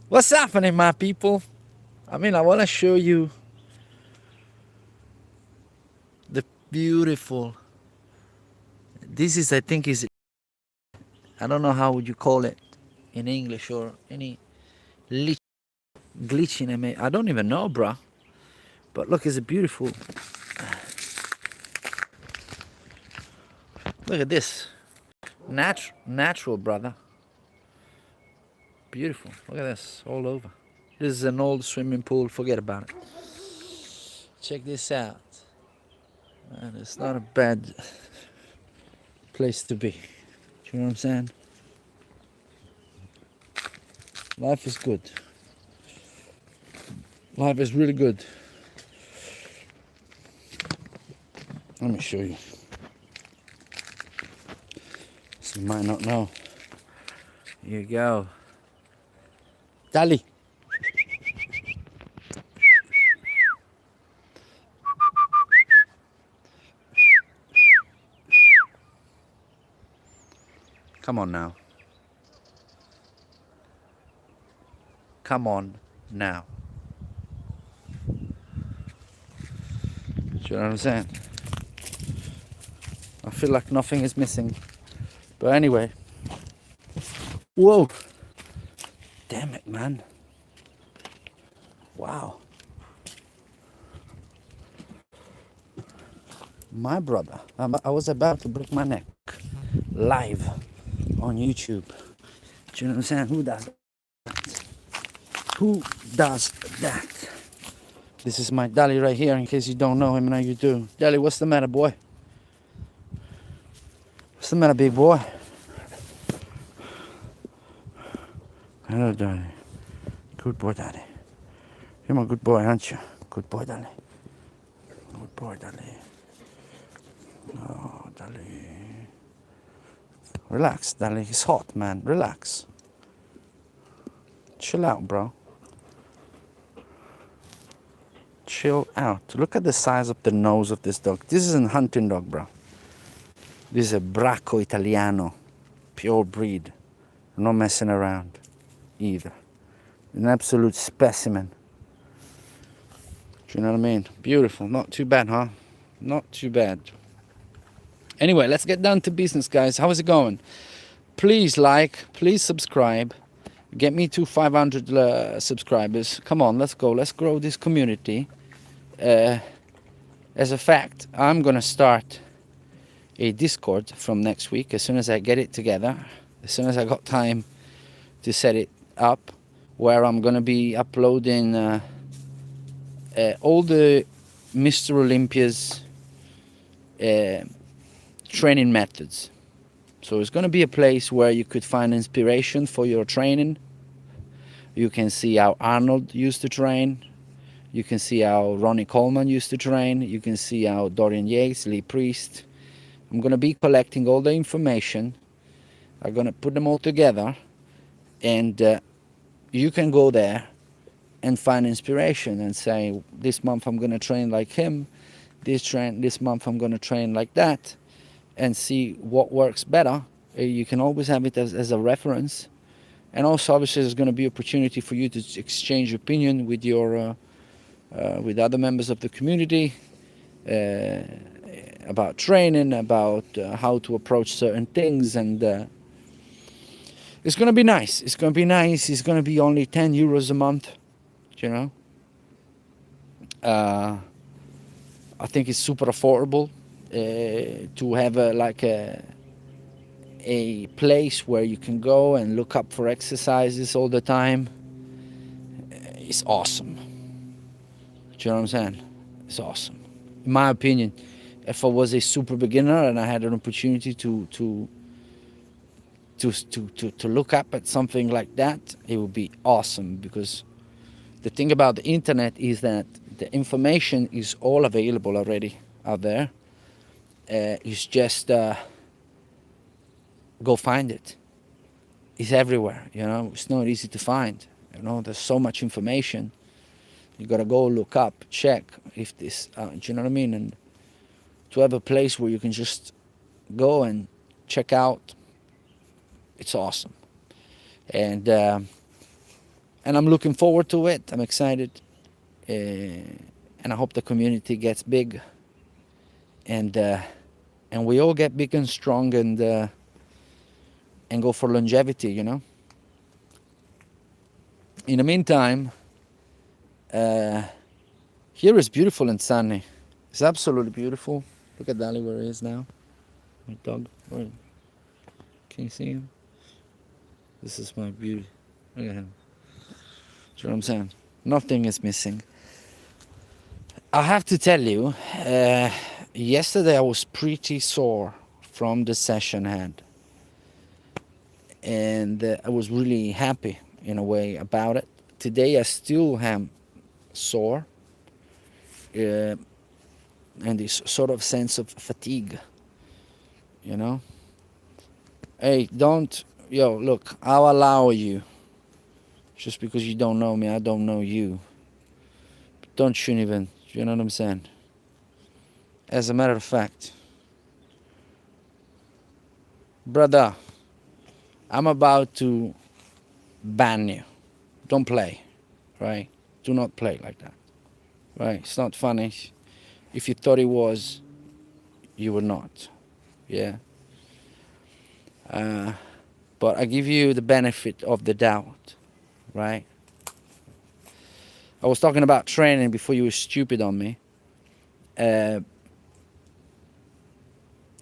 What's happening, my people? I want to show you the beautiful. This is, I think, is I don't know how would you call it in English or any glitch in it. I don't even know, bruh. But look, it's a beautiful. Look at this, natural, brother. Beautiful. Look at this, all over. This is an old swimming pool. Forget about it. Check this out. And it's not a bad place to be. Do you know what I'm saying? Life is good. Life is really good. Let me show you. So you might not know. Here you go. Dali. Come on now. Come on now. Do you know what I'm saying? I feel like nothing is missing. But anyway. Whoa. Damn it, man. Wow. My brother. I was about to break my neck. Live on YouTube. Do you know what I'm saying? Who does that? Who does that? This is my Dali right here, in case you don't know him. Now you do. Dali, what's the matter, boy? What's the matter, big boy? Hello, Dali. Good boy, Dali. You're my good boy, aren't you? Good boy, Dali. Good boy, Dali. Oh, Dali. Relax, Dali. It's hot, man. Relax. Chill out, bro. Chill out. Look at the size of the nose of this dog. This is a hunting dog, bro. This is a Bracco Italiano. Pure breed. No messing around either. An absolute specimen. Do you know what I mean? Beautiful. Not too bad, huh? Not too bad. Anyway, let's get down to business, guys. How is it going? Please like, please subscribe. Get me to 500 subscribers. Come on, let's go. Let's grow this community. As a fact, I'm going to start a Discord from next week as soon as I get it together. As soon as I got time to set it up, where I'm going to be uploading all the Mr. Olympia's training methods. So it's going to be a place where you could find inspiration for your training. You can see how Arnold used to train. You can see how Ronnie Coleman used to train. You can see how Dorian Yates, Lee Priest. I'm going to be collecting all the information. I'm going to put them all together. And you can go there and find inspiration and say, this month I'm going to train like him. This month I'm going to train like that. And see what works better. You can always have it as a reference. And also, obviously, there's going to be opportunity for you to exchange opinion with your with other members of the community about training, about how to approach certain things, and it's going to be nice. It's going to be nice. It's going to be only 10 euros a month, you know. I think it's super affordable to have a place where you can go and look up for exercises all the time. It's awesome. Do you know what I'm saying? It's awesome. In my opinion, if I was a super beginner and I had an opportunity to look up at something like that, it would be awesome. Because the thing about the internet is that the information is all available already out there. It's just go find it. It's everywhere, you know. It's not easy to find, you know. There's so much information. You gotta go look up, check if this, do you know what I mean? And to have a place where you can just go and check out, it's awesome. And and I'm looking forward to it. I'm excited, and I hope the community gets big, and we all get big and strong, and go for longevity. In the meantime, here is beautiful and sunny. It's absolutely beautiful. Look at Dali where he is now. My dog. Where? Can you see him? This is my beauty. Look at him. See what I'm saying? Nothing is missing. I have to tell you, yesterday I was pretty sore from the session I had. And I was really happy in a way about it. Today I still am sore. And this sort of sense of fatigue. Hey, look, I'll allow you. Just because you don't know me, I don't know you. Don't you even, you know what I'm saying? As a matter of fact, brother, I'm about to ban you. Don't play, right? Do not play like that, right? It's not funny. If you thought it was, you were not, yeah? But I give you the benefit of the doubt, right? I was talking about training before you were stupid on me.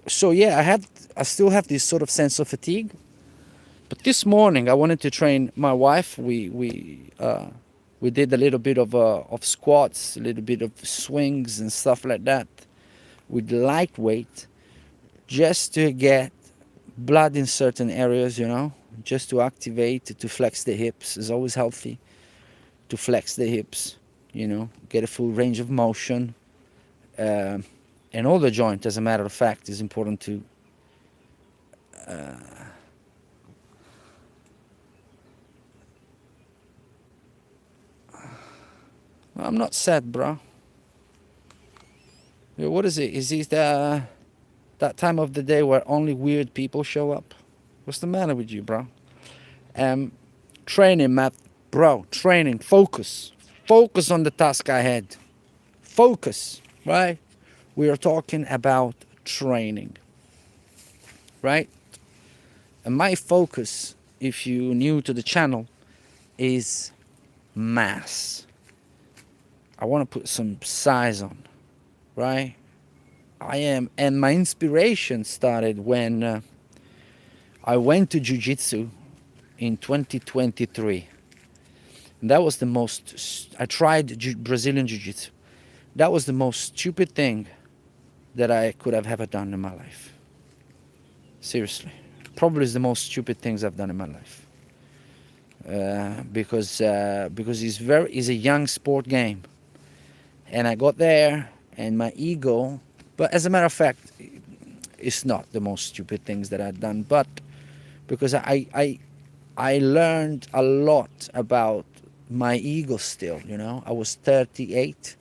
So yeah, I still have this sort of sense of fatigue. But this morning I wanted to train my wife. We did a little bit of squats, a little bit of swings and stuff like that with lightweight, just to get blood in certain areas, just to activate, to flex the hips. Is always healthy to flex the hips, get a full range of motion. And all the joint, as a matter of fact, is important to I'm not sad, bro. What is it? Is it that time of the day where only weird people show up? What's the matter with you, bro? Training, Matt. Bro, training. Focus. Focus on the task ahead. Focus, right? We are talking about training, right? And my focus, if you're new to the channel, is mass. I want to put some size on, right? And my inspiration started when I went to Jiu-Jitsu in 2023. And that was I tried Brazilian Jiu-Jitsu. That was the most stupid thing that I could have ever done in my life. Seriously. Probably is the most stupid things I've done in my life. Because it's a young sport game. And I got there, and my ego, but as a matter of fact, it's not the most stupid things that I've done, but because I learned a lot about my ego still, I was 38,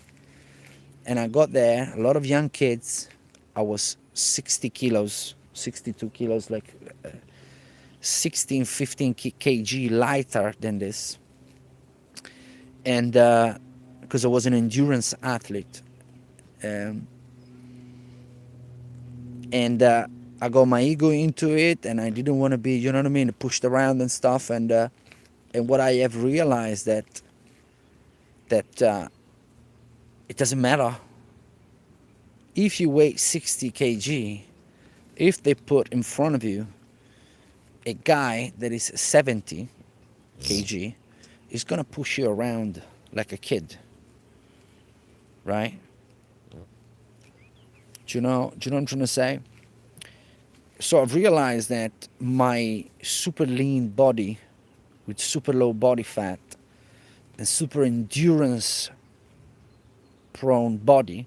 and I got there, a lot of young kids. I was 60 kilos, 62 kilos, like 16, 15 kg lighter than this. And because I was an endurance athlete. And I got my ego into it, and I didn't want to be, pushed around and stuff. And what I have realized that it doesn't matter if you weigh 60 kg. If they put in front of you a guy that is 70 kg, he's gonna push you around like a kid, right? Do you know what I'm trying to say? So I've realized that my super lean body with super low body fat and super endurance prone body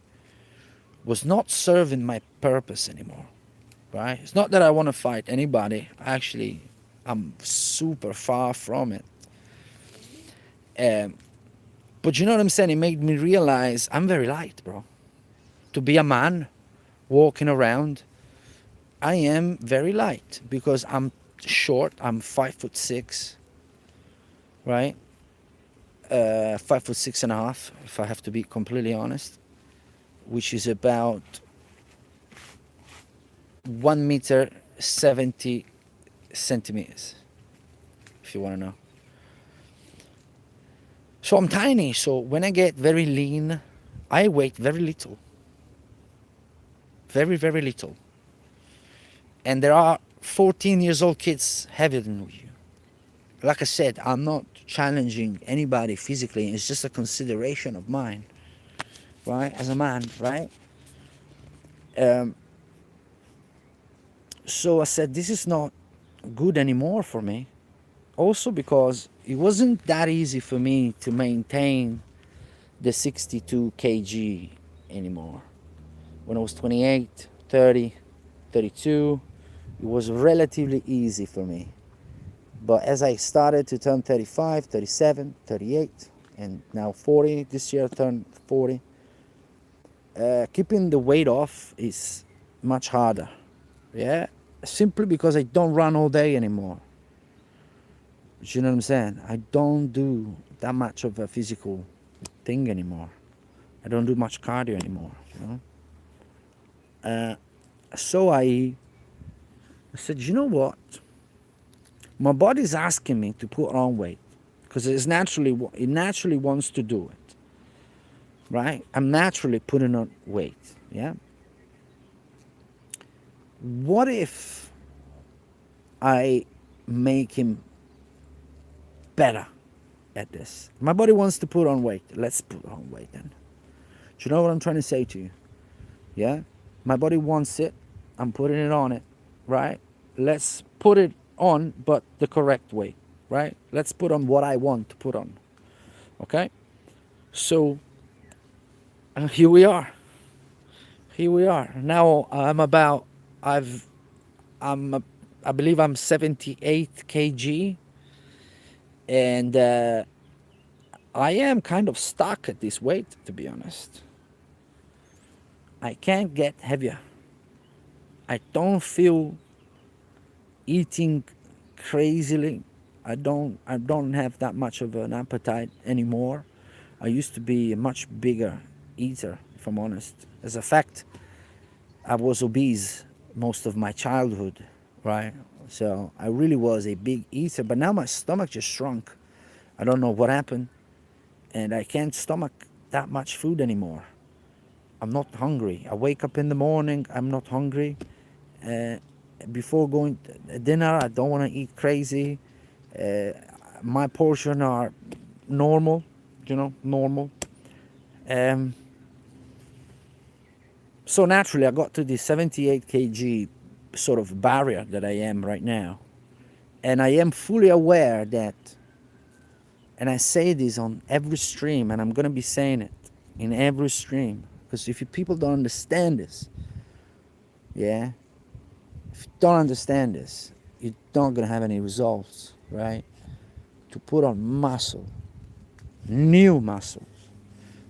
was not serving my purpose anymore, right? It's not that I want to fight anybody. Actually, I'm super far from it. But you know what I'm saying? It made me realize I'm very light, bro. To be a man walking around, I am very light because I'm short. I'm 5'6", right? 5'6.5", if I have to be completely honest, which is about 1 meter 70 centimeters, if you want to know. So I'm tiny. So when I get very lean, I weigh very little, very very little. And there are 14 years old kids heavier than you. Like I said, I'm not challenging anybody physically. It's just a consideration of mine, right? As a man, right? Um, so I said, this is not good anymore for me. Also because it wasn't that easy for me to maintain the 62 kg anymore. When I was 28, 30, 32, it was relatively easy for me. But as I started to turn 35, 37, 38, and now 40, this year I turned 40, keeping the weight off is much harder. Yeah, simply because I don't run all day anymore. You know what I'm saying? I don't do that much of a physical thing anymore. I don't do much cardio anymore. You know? So I said, you know what? My body's asking me to put on weight because it naturally wants to do it, right? I'm naturally putting on weight. Yeah. What if I make him better at this? My body wants to put on weight. Let's put on weight then. Do you know what I'm trying to say to you? Yeah. My body wants it. I'm putting it on it, right? Let's put it on, but the correct way, right? Let's put on what I want to put on. Okay? So here we are. Here we are. Now I believe I'm 78 kg, and I am kind of stuck at this weight, to be honest. I can't get heavier. I don't feel eating crazily. I don't have that much of an appetite anymore. I used to be a much bigger eater, if I'm honest. As a fact, I was obese most of my childhood, right? So I really was a big eater, but now my stomach just shrunk. I don't know what happened, and I can't stomach that much food anymore. I'm not hungry. I wake up in the morning, I'm not hungry. Before going to dinner, I don't want to eat crazy. My portion are normal, normal. So naturally, I got to the 78 kg sort of barrier that I am right now. And I am fully aware that, and I say this on every stream, and I'm going to be saying it in every stream, because if people don't understand this, yeah, if you don't understand this, you're not going to have any results, right? To put on muscle, new muscles,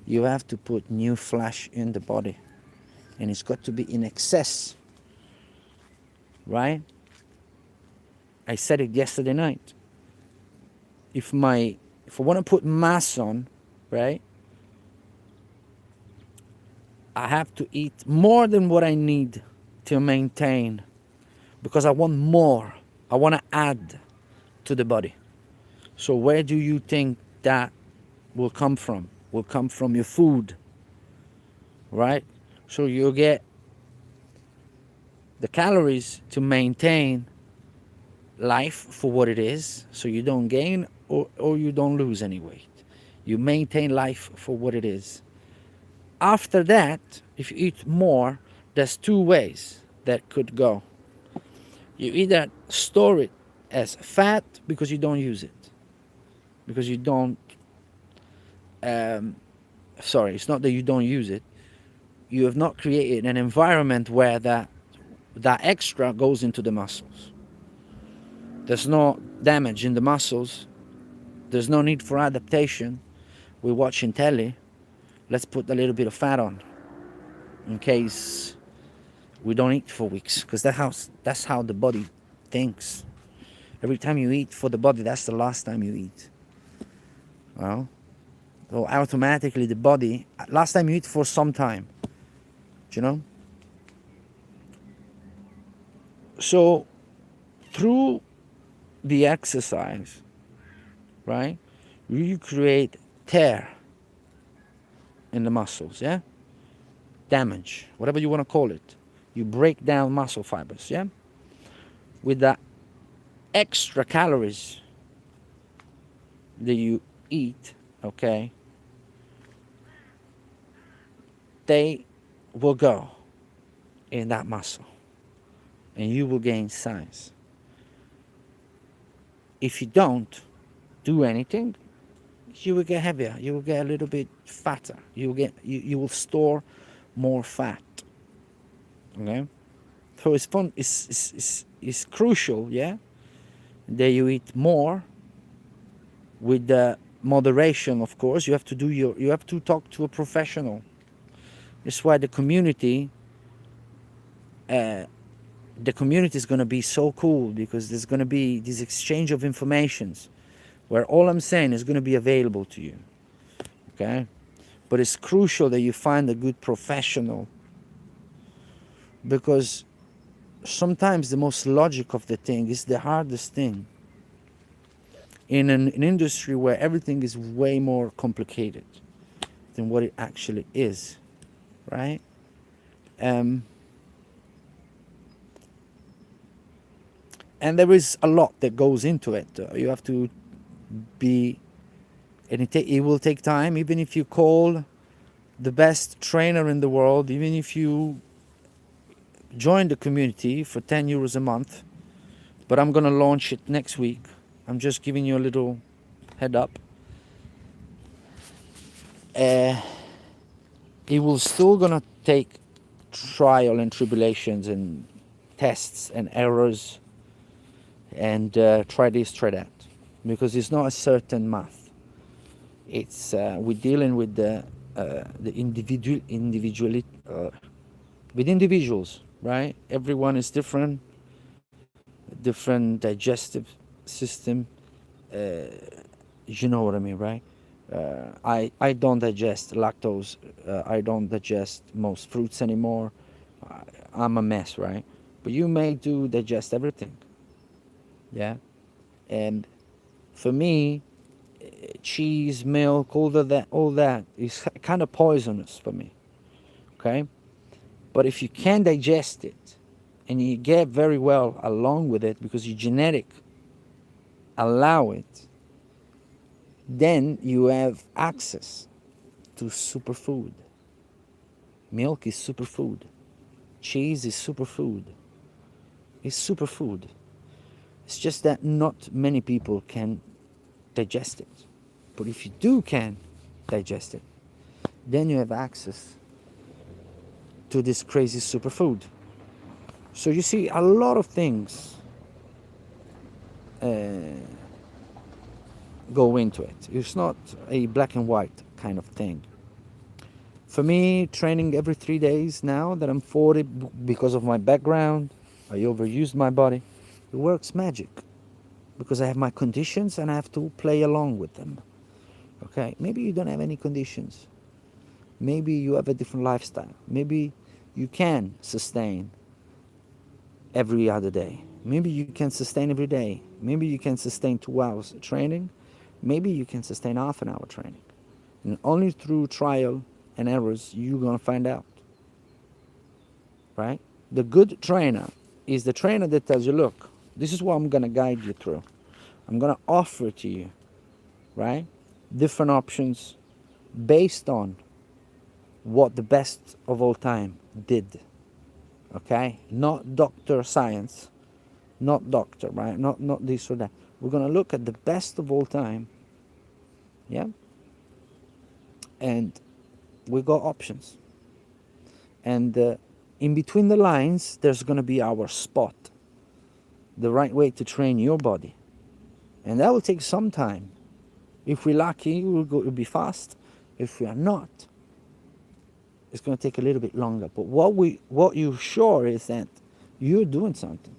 you have to put new flesh in the body. And it's got to be in excess, right? I said it yesterday night. If I want to put mass on, right, I have to eat more than what I need to maintain, because I want more. I want to add to the body. So where do you think that will come from? Will come from your food, right? So you get the calories to maintain life for what it is, so you don't gain or you don't lose any weight. You maintain life for what it is. After that, if you eat more, there's two ways that could go. You either store it as fat because you don't use it, because you don't it's not that you don't use it, you have not created an environment where that extra goes into the muscles. There's no damage in the muscles. There's no need for adaptation. We're watching telly. Let's put a little bit of fat on in case we don't eat for weeks, because that's how the body thinks. Every time you eat for the body, that's the last time you eat. Well, So automatically the body, last time you eat for some time, you know. So through the exercise, right, you create tear in the muscles, yeah, damage, whatever you want to call it. You break down muscle fibers, yeah, with the extra calories that you eat, okay, they will go in that muscle and you will gain size. If you don't do anything, you will get heavier, you will get a little bit fatter, you will store more fat. Okay? So it's fun, it's crucial, yeah, that you eat more with the moderation, of course. You have to talk to a professional. That's why the community is going to be so cool, because there's going to be this exchange of informations where all I'm saying is going to be available to you. Okay? But it's crucial that you find a good professional, because sometimes the most logic of the thing is the hardest thing in an industry where everything is way more complicated than what it actually is, right? Um, and there is a lot that goes into it. You have to be, and it will take time. Even if you call the best trainer in the world, even if you join the community for 10 euros a month, but I'm gonna launch it next week. I'm just giving you a little head up. It will still gonna take trial and tribulations and tests and errors and try this, try that, because it's not a certain math. It's we're dealing with the with individuals, right? Everyone is different, different digestive system. Uh, you know what I mean, right? I don't digest lactose. I don't digest most fruits anymore. I'm a mess, right? But you may do digest everything, yeah. And for me, cheese, milk, all that is kind of poisonous for me. Okay, but if you can digest it and you get very well along with it because your genetic allow it, then you have access to superfood. Milk is superfood. Cheese is superfood. It's superfood. It's just that not many people can digest it. But if you can digest it, then you have access to this crazy superfood. So you see, a lot of things go into it. It's not a black and white kind of thing. For me, training every 3 days now that I'm 40, because of my background, I overused my body. It works magic because I have my conditions and I have to play along with them. Okay, maybe you don't have any conditions. Maybe you have a different lifestyle. Maybe you can sustain every other day. Maybe you can sustain every day. Maybe you can sustain 2 hours training. Maybe you can sustain half an hour training. And only through trial and errors you're gonna find out. Right? The good trainer is the trainer that tells you, look, this is what I'm gonna guide you through. I'm gonna offer to you, right? Different options based on what the best of all time did. Okay? Not doctor science, not doctor, right? Not this or that. We're gonna look at the best of all time, yeah? And we got options. And in between the lines, there's gonna be our spot, the right way to train your body. And that will take some time. If we're lucky, it'll be fast. If we are not, it's going to take a little bit longer. But what you're sure is that you're doing something.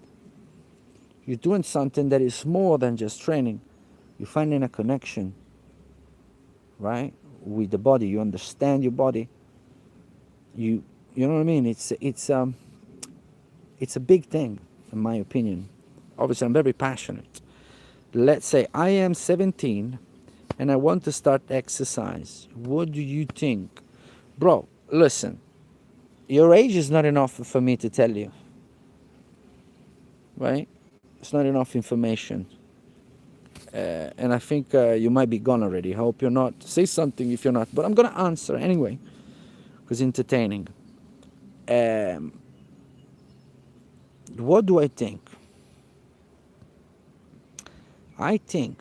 You're doing something that is more than just training. You're finding a connection, right, with the body. You understand your body. You you know what I mean? It's a big thing, in my opinion. Obviously, I'm very passionate. Let's say I am 17 and I want to start exercise. What do you think? Bro, listen, your age is not enough for me to tell you, right? It's not enough information. And I think you might be gone already. I hope you're not. Say something if you're not. But I'm going to answer anyway, because entertaining. Um, what do I think? I think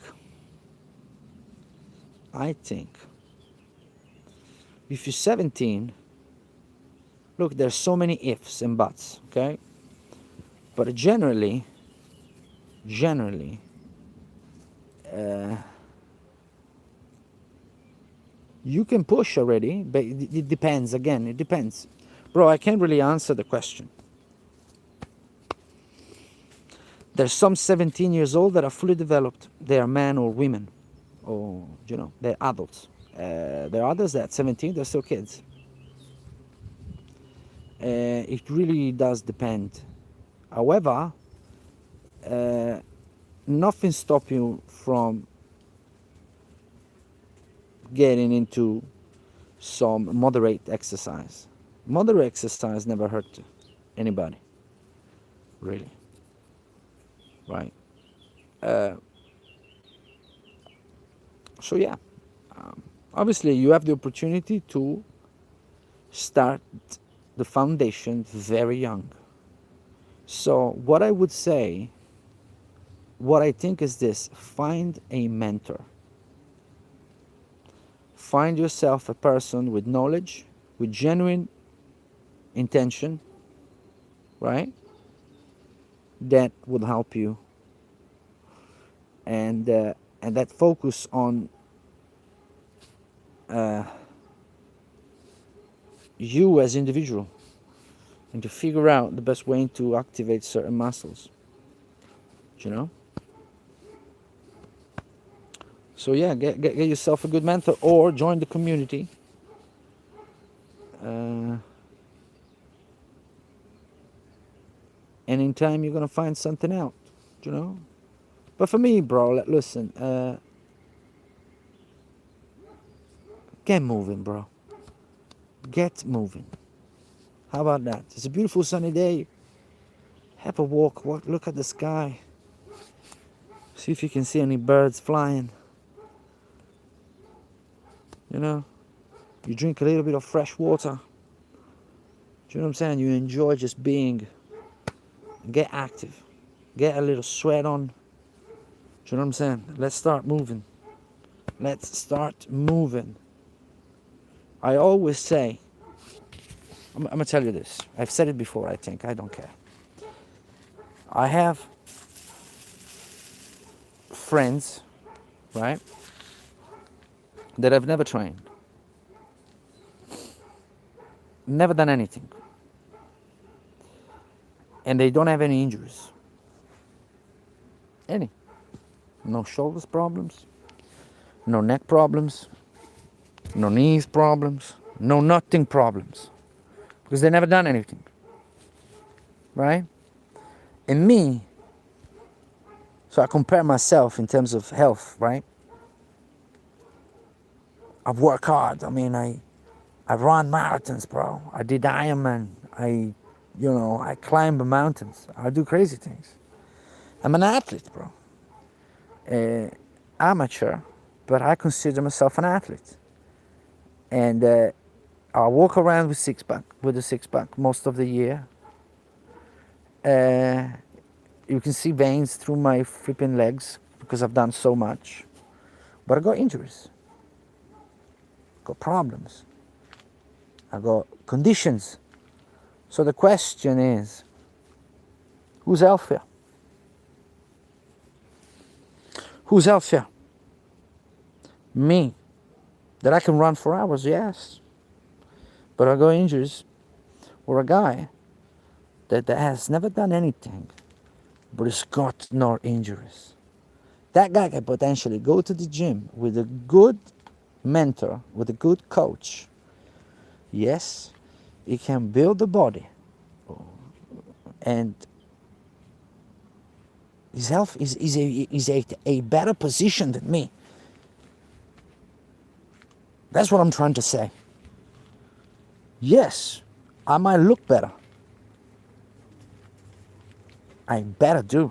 if you're 17, look, there's so many ifs and buts, okay? But generally, uh, you can push already, but it depends. Again, it depends. Bro, I can't really answer the question. There's some 17 years old that are fully developed. They are men or women, or, they're adults. There are others that 17, they're still kids. It really does depend. However, nothing stops you from getting into some moderate exercise. Moderate exercise never hurt anybody, really, right? So yeah, obviously you have the opportunity to start the foundation very young. So what I would say, what I think is this: find a mentor. Find yourself a person with knowledge, with genuine intention, right? That will help you, and that focus on you as individual, and to figure out the best way to activate certain muscles. You know. So yeah, get yourself a good mentor or join the community. And in time you're gonna find something out, you know. But for me, bro, listen, get moving, bro. Get moving. How about that? It's a beautiful sunny day. Have a walk, look at the sky. See if you can see any birds flying. You know, you drink a little bit of fresh water. Do you know what I'm saying? You enjoy just being. Get active. Get a little sweat on. Do you know what I'm saying? Let's start moving. Let's start moving. I always say, I'm going to tell you this. I've said it before, I think. I don't care. I have friends, right, that I've never trained. Never done anything. And they don't have any injuries. Any. No shoulders problems. No neck problems. No knees problems. No nothing problems. Because they never done anything. Right? And me, so I compare myself in terms of health, right? I've worked hard. I mean, I've run marathons, bro. I did Ironman. I climb the mountains. I do crazy things. I'm an athlete, bro. Amateur, but I consider myself an athlete. And I walk around with a six pack most of the year. You can see veins through my flipping legs because I've done so much. But I got injuries. Got problems. I got conditions. So the question is, who's healthier? Who's healthier? Me. That I can run for hours, yes. But I got injuries. Or a guy that has never done anything, but has got no injuries. That guy can potentially go to the gym with a good mentor, with a good coach, yes, he can build the body, and his health is a better position than me. That's what I'm trying to say. Yes, I might look better. I better do.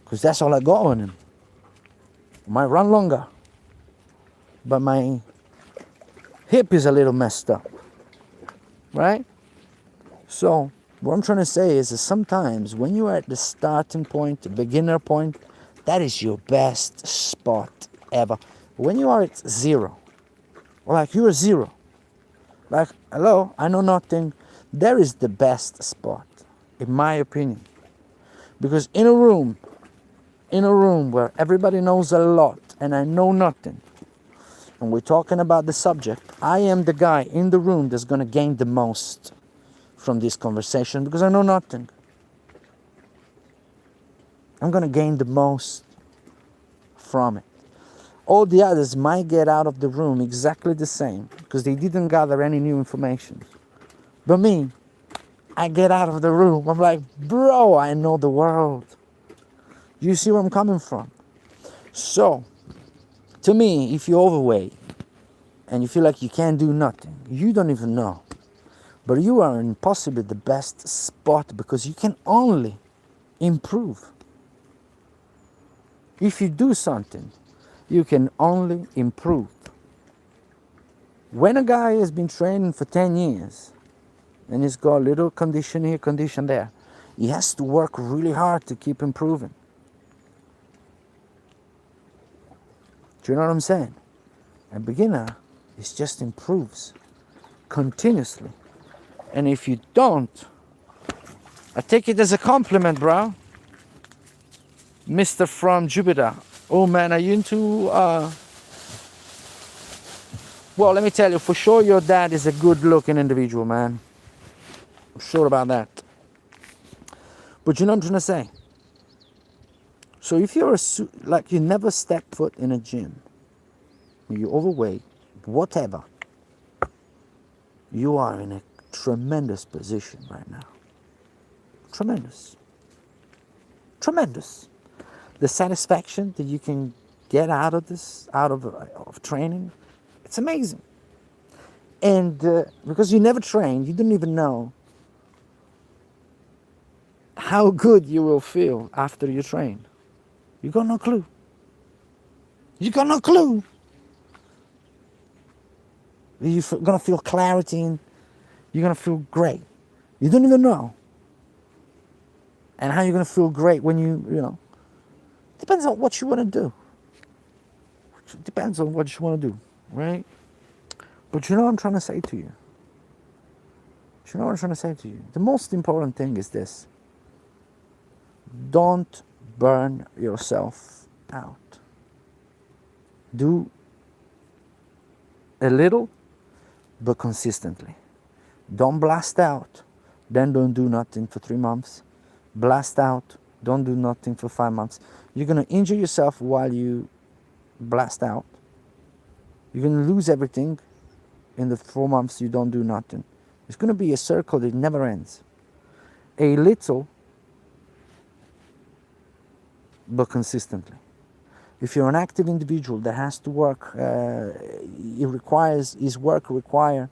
Because that's all I got on him. I might run longer. But my hip is a little messed up. Right? So, what I'm trying to say is that sometimes when you are at the starting point, the beginner point, that is your best spot ever. When you are at zero, or like you're zero, like, hello, I know nothing, there is the best spot, in my opinion. Because in a room where everybody knows a lot and I know nothing, and we're talking about the subject, I am the guy in the room that's going to gain the most from this conversation because I know nothing. I'm going to gain the most from it. All the others might get out of the room exactly the same because they didn't gather any new information. But me, I get out of the room, I'm like, bro, I know the world. You see where I'm coming from? So, to me, if you're overweight and you feel like you can't do nothing, you don't even know. But you are in possibly the best spot because you can only improve. If you do something, you can only improve. When a guy has been training for 10 years and he's got a little condition here, condition there, he has to work really hard to keep improving. Do you know what I'm saying? A beginner, it just improves continuously. And if you don't, I take it as a compliment, bro. Mr. from Jupiter. Oh man, are you into, well, let me tell you, for sure your dad is a good looking individual, man. I'm sure about that. But you know what I'm trying to say? So if you're like you never step foot in a gym, you're overweight, whatever, you are in a tremendous position right now. Tremendous. Tremendous. The satisfaction that you can get out of this, out of training, it's amazing. And because you never trained, you don't even know how good you will feel after you train. You got no clue. You got no clue. You're gonna feel clarity and you're gonna feel great. You don't even know. And how you're gonna feel great when you know, depends on what you want to do. It depends on what you want to do, right? But you know what I'm trying to say to you? You know what I'm trying to say to you? The most important thing is this. Don't burn yourself out. Do a little, but consistently. Don't blast out, then don't do nothing for 3 months. Blast out, don't do nothing for 5 months. You're going to injure yourself while you blast out. You're going to lose everything in the 4 months you don't do nothing. It's going to be a circle that never ends. A little, but consistently. If you're an active individual that has to work, his work require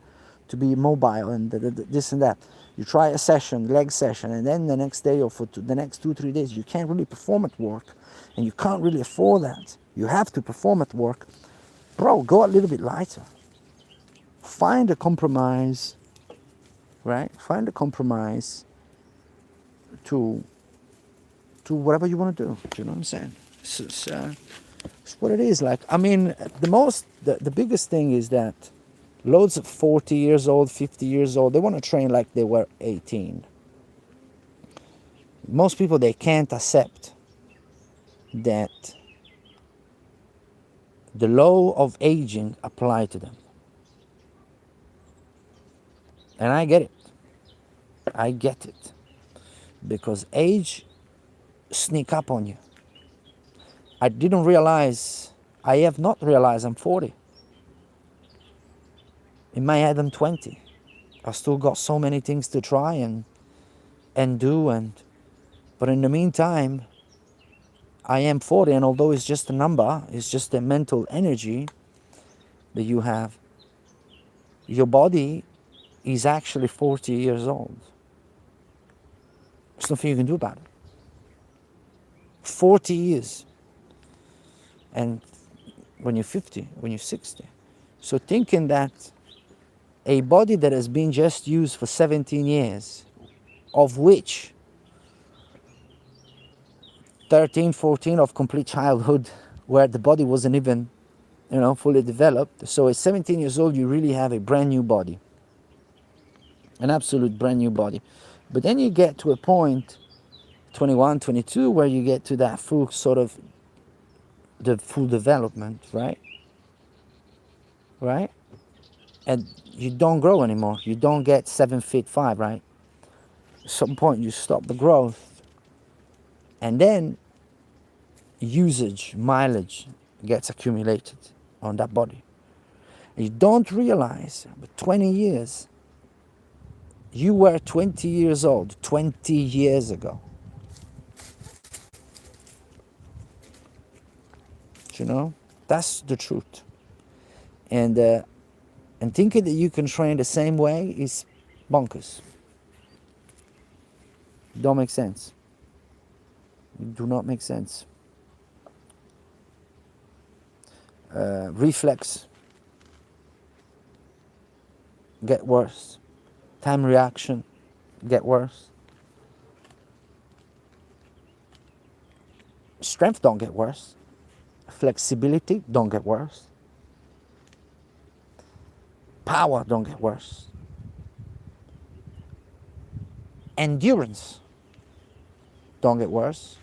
to be mobile and this and that. You try a session, leg session, and then the next day or for the next 2-3 days, you can't really perform at work, and you can't really afford that. You have to perform at work. Bro, go a little bit lighter. Find a compromise, right? Find a compromise to whatever you want to do. Do you know what I'm saying? It's what it is. Like, I mean, the biggest thing is that loads of 40 years old, 50 years old, they want to train like they were 18. Most people, they can't accept that the law of aging apply to them. And I get it. I get it. Because age sneak up on you. I didn't realize I have not realized I'm 40. In my head, I'm 20. I still got so many things to try and do, but in the meantime, I am 40, and although it's just a number, it's just a mental energy that you have, your body is actually 40 years old. There's nothing you can do about it. 40 years. And when you're 50, when you're 60. So thinking that a body that has been just used for 17 years, of which 13, 14 of complete childhood, where the body wasn't even, fully developed. So at 17 years old, you really have a brand new body, an absolute brand new body. But then you get to a point, 21, 22, where you get to that full sort of the full development, right? Right? And you don't grow anymore. You don't get 7'5", right? At some point you stop the growth, and then usage, mileage gets accumulated on that body. And you don't realize, but 20 years, you were 20 years old 20 years ago. That's the truth. And thinking that you can train the same way is bonkers. Don't make sense. It do not make sense. Reflex get worse. Time reaction get worse. Strength don't get worse. Flexibility don't get worse. Power don't get worse. Endurance don't get worse.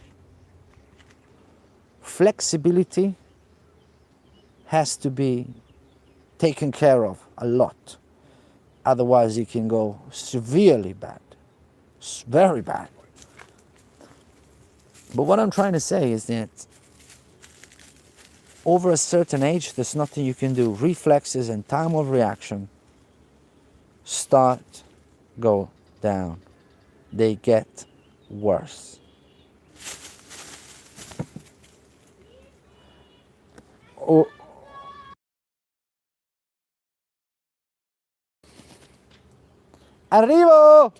Flexibility has to be taken care of a lot. Otherwise, it can go severely bad, very bad. But what I'm trying to say is that over a certain age, there's nothing you can do. Reflexes and time of reaction go down. They get worse. Oh. Arrivo!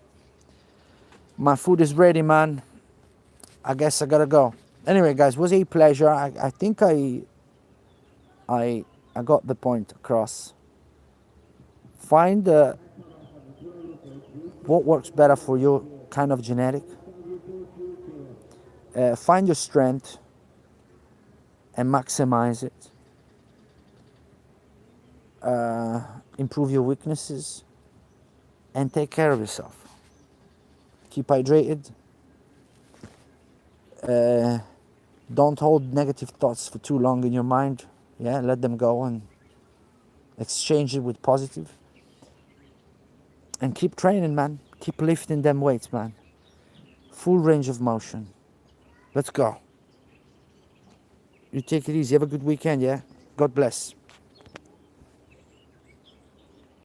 My food is ready, man. I guess I gotta go. Anyway, guys, it was a pleasure. I think I got the point across. Find what works better for your kind of genetic. Find your strength and maximize it. Improve your weaknesses and take care of yourself. Keep hydrated. Don't hold negative thoughts for too long in your mind. Yeah, let them go and exchange it with positive. And keep training, man. Keep lifting them weights, man. Full range of motion. Let's go. You take it easy. Have a good weekend, yeah? God bless.